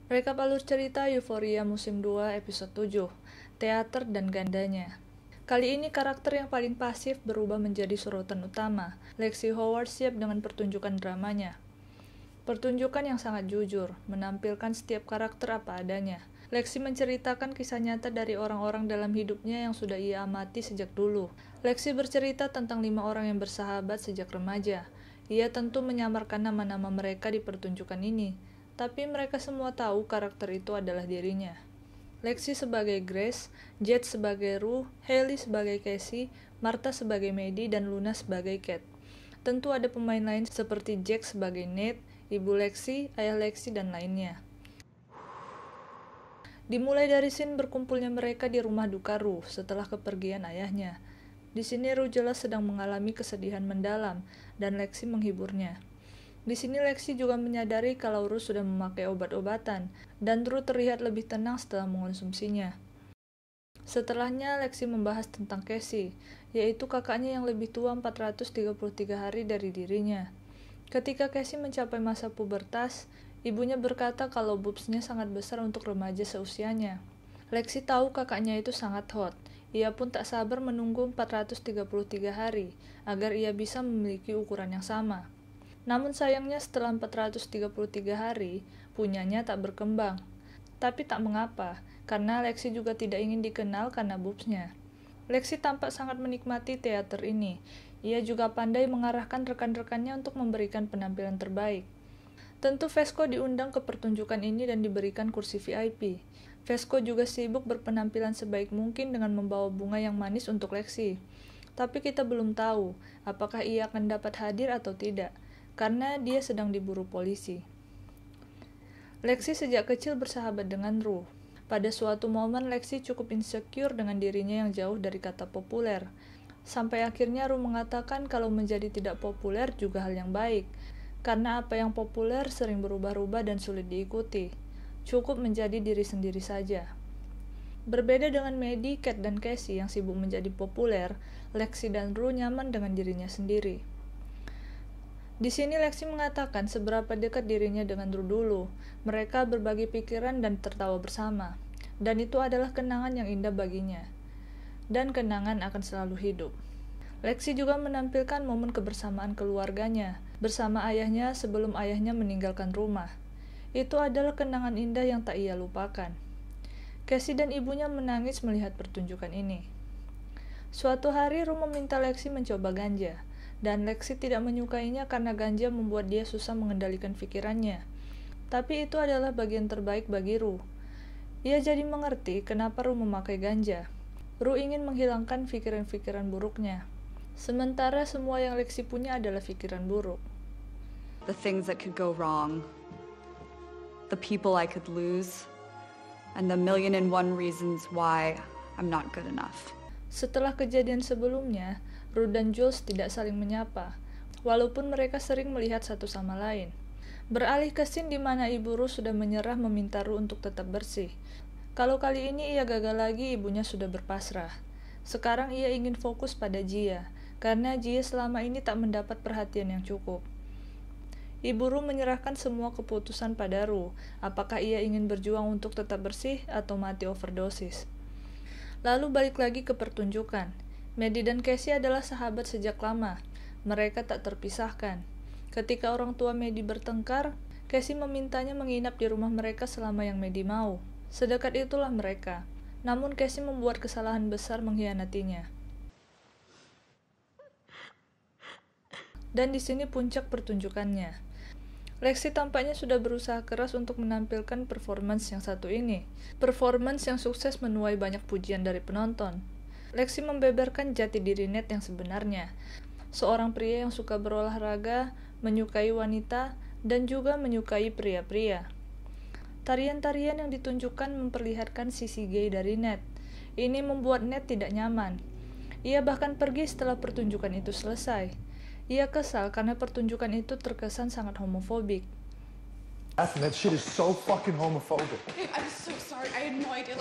Rekap alur cerita Euphoria musim 2 episode 7, Teater dan Gandanya. Kali ini karakter yang paling pasif berubah menjadi sorotan utama. Lexi Howard siap dengan pertunjukan dramanya. Pertunjukan yang sangat jujur, menampilkan setiap karakter apa adanya. Lexi menceritakan kisah nyata dari orang-orang dalam hidupnya yang sudah ia amati sejak dulu. Lexi bercerita tentang 5 orang yang bersahabat sejak remaja. Ia tentu menyamarkan nama-nama mereka di pertunjukan ini, tapi mereka semua tahu karakter itu adalah dirinya. Lexi sebagai Grace, Jet sebagai Rue, Hailey sebagai Cassie, Martha sebagai Maddie, dan Luna sebagai Cat. Tentu ada pemain lain seperti Jack sebagai Nate, ibu Lexi, ayah Lexi, dan lainnya. Dimulai dari scene berkumpulnya mereka di rumah duka Rue setelah kepergian ayahnya. Di sini Rue jelas sedang mengalami kesedihan mendalam, dan Lexi menghiburnya. Di sini Lexi juga menyadari kalau Rue sudah memakai obat-obatan, dan Rue terlihat lebih tenang setelah mengonsumsinya. Setelahnya Lexi membahas tentang Cassie, yaitu kakaknya yang lebih tua 433 hari dari dirinya. Ketika Cassie mencapai masa pubertas, ibunya berkata kalau boobsnya sangat besar untuk remaja seusianya. Lexi tahu kakaknya itu sangat hot. Ia pun tak sabar menunggu 433 hari, agar ia bisa memiliki ukuran yang sama. Namun sayangnya setelah 433 hari, punyanya tak berkembang. Tapi tak mengapa, karena Lexi juga tidak ingin dikenal karena boobsnya. Lexi tampak sangat menikmati teater ini. Ia juga pandai mengarahkan rekan-rekannya untuk memberikan penampilan terbaik. Tentu Vesco diundang ke pertunjukan ini dan diberikan kursi VIP. Vesco juga sibuk berpenampilan sebaik mungkin dengan membawa bunga yang manis untuk Lexi. Tapi kita belum tahu apakah ia akan dapat hadir atau tidak, karena dia sedang diburu polisi. Lexi sejak kecil bersahabat dengan Rue. Pada suatu momen Lexi cukup insecure dengan dirinya yang jauh dari kata populer. Sampai akhirnya Rue mengatakan kalau menjadi tidak populer juga hal yang baik, karena apa yang populer sering berubah-ubah dan sulit diikuti. Cukup menjadi diri sendiri saja. Berbeda dengan Maddie, Cat, dan Cassie yang sibuk menjadi populer, Lexi dan Rue nyaman dengan dirinya sendiri. Di sini Lexi mengatakan seberapa dekat dirinya dengan Rue dulu. Mereka berbagi pikiran dan tertawa bersama. Dan itu adalah kenangan yang indah baginya. Dan kenangan akan selalu hidup. Lexi juga menampilkan momen kebersamaan keluarganya bersama ayahnya sebelum ayahnya meninggalkan rumah. Itu adalah kenangan indah yang tak ia lupakan. Cassie dan ibunya menangis melihat pertunjukan ini. Suatu hari Rue meminta Lexi mencoba ganja. Dan Lexi tidak menyukainya karena ganja membuat dia susah mengendalikan pikirannya. Tapi itu adalah bagian terbaik bagi Rue. Ia jadi mengerti kenapa Rue memakai ganja. Rue ingin menghilangkan pikiran-pikiran buruknya. Sementara semua yang Lexi punya adalah pikiran buruk. The things that could go wrong, the people I could lose, and the 1,000,001 reasons why I'm not good enough. Setelah kejadian sebelumnya, Rue dan Jules tidak saling menyapa, walaupun mereka sering melihat satu sama lain. Beralih ke scene di mana ibu Rue sudah menyerah meminta Rue untuk tetap bersih. Kalau kali ini ia gagal lagi, ibunya sudah berpasrah. Sekarang ia ingin fokus pada Gia, karena Gia selama ini tak mendapat perhatian yang cukup. Ibu Rue menyerahkan semua keputusan pada Rue, apakah ia ingin berjuang untuk tetap bersih atau mati overdosis. Lalu balik lagi ke pertunjukan. Maddie dan Cassie adalah sahabat sejak lama. Mereka tak terpisahkan. Ketika orang tua Maddie bertengkar, Cassie memintanya menginap di rumah mereka selama yang Maddie mau. Sedekat itulah mereka. Namun Cassie membuat kesalahan besar mengkhianatinya. Dan di sini puncak pertunjukannya. Lexi tampaknya sudah berusaha keras untuk menampilkan performance yang satu ini. Performance yang sukses menuai banyak pujian dari penonton. Lexi membeberkan jati diri Nate yang sebenarnya. Seorang pria yang suka berolahraga, menyukai wanita, dan juga menyukai pria-pria. Tarian-tarian yang ditunjukkan memperlihatkan sisi gay dari Nate. Ini membuat Nate tidak nyaman. Ia bahkan pergi setelah pertunjukan itu selesai. Ia kesal karena pertunjukan itu terkesan sangat homofobik. That shit is so fucking homophobic. I'm so sorry. I had no idea.